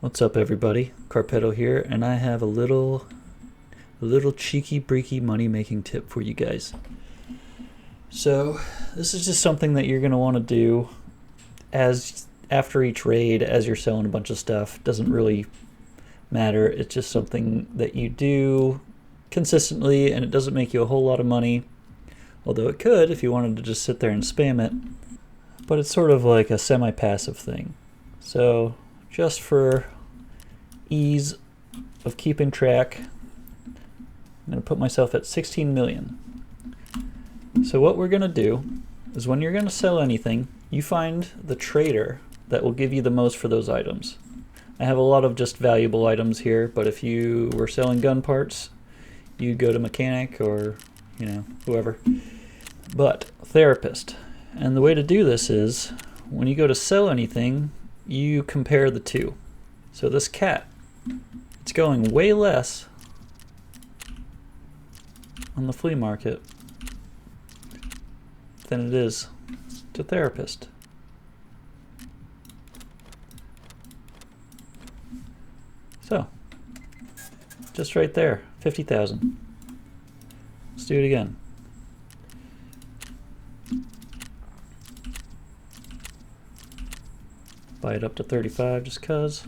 What's up, everybody? Carpetto here, and I have a little cheeky breaky money making tip for you guys. So this is just something that you're going to want to do as after each raid, as you're selling a bunch of stuff. Doesn't really matter. It's just something that you do consistently, and it doesn't make you a whole lot of money, although it could if you wanted to just sit there and spam it. But it's sort of like a semi-passive thing. So just for ease of keeping track, I'm going to put myself at 16 million. So what we're going to do is when you're going to sell anything, you find the trader that will give you the most for those items. I have a lot of just valuable items here, but if you were selling gun parts, you'd go to mechanic or, whoever. But therapist. And the way to do this is when you go to sell anything, you compare the two. So this cat, it's going way less on the flea market than it is to therapist. So, just right there, 50,000. Let's do it again. Buy it up to 35 just cuz.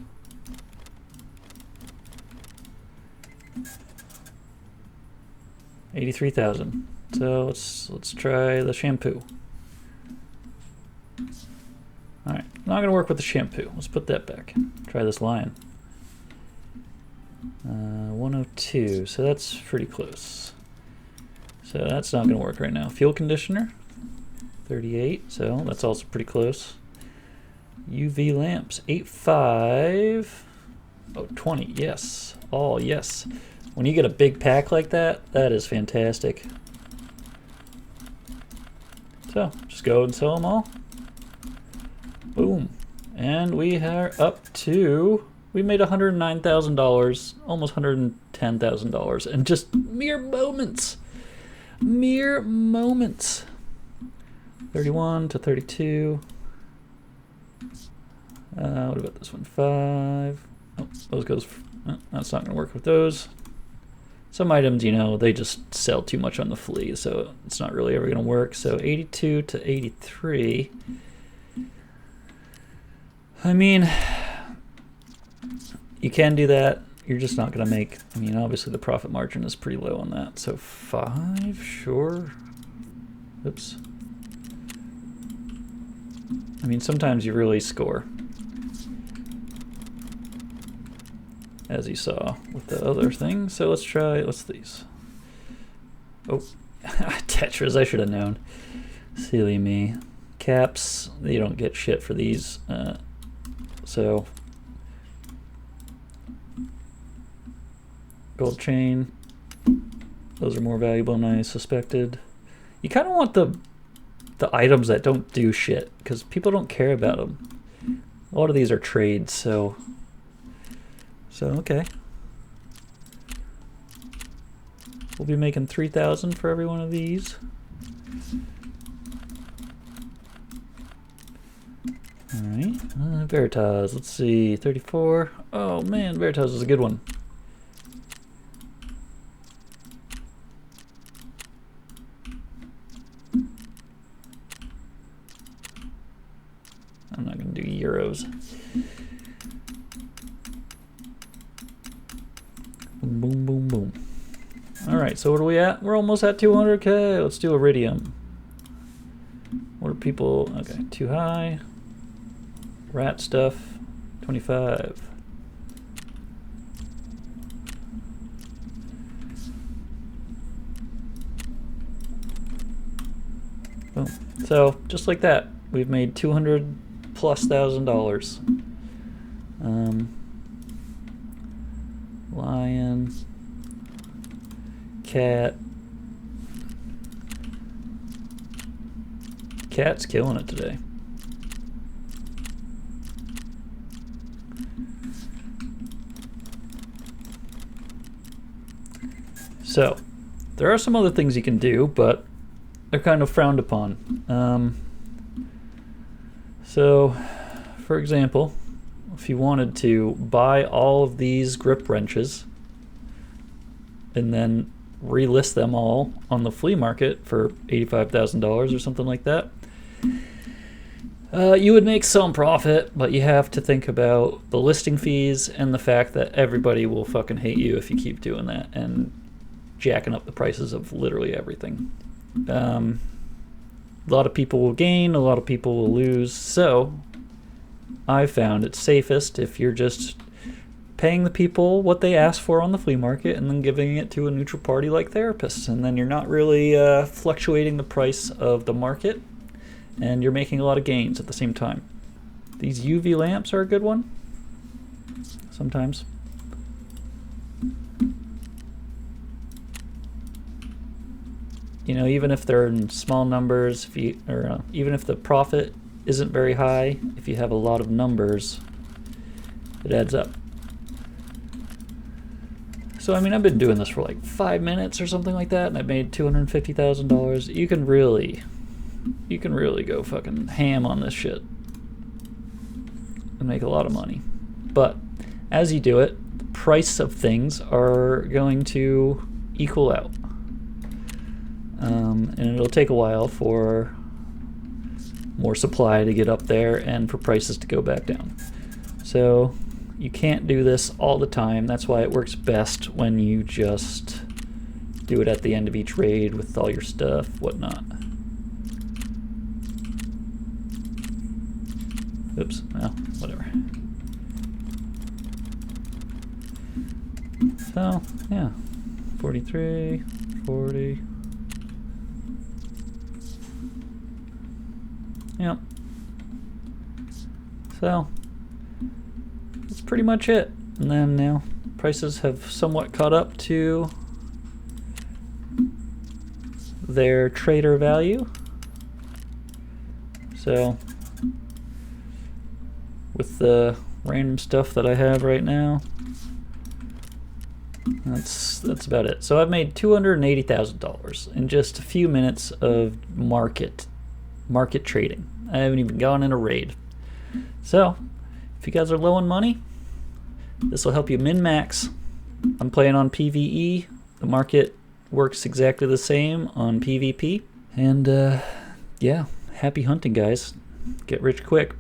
$83,000. So let's try the shampoo. Alright, not gonna work with the shampoo. Let's put that back. Try this lion. 102, so that's pretty close. So that's not gonna work right now. Fuel conditioner, 38, so that's also pretty close. UV lamps, 85. Oh, 20, yes. Oh, yes. When you get a big pack like that, that is fantastic. So, just go and sell them all. Boom. And we are up to, we made $109,000, almost $110,000 in just mere moments. Mere moments. 31 to 32. What about this one? 5. Oh, those goes. That's not going to work with those. Some items, they just sell too much on the flea, so it's not really ever going to work. So 82 to 83. I mean, you can do that. You're just not going to make. Obviously the profit margin is pretty low on that. So 5, sure. Oops. Sometimes you really score, as you saw with the other thing. So let's try, what's these? Oh, Tetras, I should have known. Silly me. Caps, you don't get shit for these. So, gold chain, those are more valuable than I suspected. You kind of want the items that don't do shit, because people don't care about them. A lot of these are trades, so okay. We'll be making 3,000 for every one of these. Alright, Veritas, let's see, 34. Oh man, Veritas is a good one. I'm not going to do euros. Boom, boom, boom, boom. Alright, so what are we at? We're almost at 200k. Let's do iridium. What are people? Okay, too high. Rat stuff, 25. Boom. So, just like that, we've made $200,000+. Lion, cat. Cat's killing it today. So, there are some other things you can do, but they're kind of frowned upon. So, for example, if you wanted to buy all of these grip wrenches and then relist them all on the flea market for $85,000 or something like that, you would make some profit, but you have to think about the listing fees and the fact that everybody will fucking hate you if you keep doing that and jacking up the prices of literally everything. A lot of people will gain, a lot of people will lose, so I found it safest if you're just paying the people what they ask for on the flea market and then giving it to a neutral party like therapists, and then you're not really fluctuating the price of the market, and you're making a lot of gains at the same time. These UV lamps are a good one sometimes. You know, even if they're in small numbers, even if the profit isn't very high, if you have a lot of numbers, it adds up. So I mean, I've been doing this for like 5 minutes or something like that, and I've made $250,000. You can really go fucking ham on this shit and make a lot of money. But as you do it, the price of things are going to equal out. And it'll take a while for more supply to get up there and for prices to go back down. So you can't do this all the time. That's why it works best when you just do it at the end of each raid with all your stuff, whatnot. Oops, well, whatever. So, yeah, 43, 40. Yep. So, that's pretty much it. And then now prices have somewhat caught up to their trader value. So, with the random stuff that I have right now, that's about it. So I've made $280,000 in just a few minutes of market trading. I haven't even gone in a raid. So if you guys are low on money, this will help you min-max. I'm playing on PVE. The market works exactly the same on PvP. And yeah, happy hunting, guys. Get rich quick.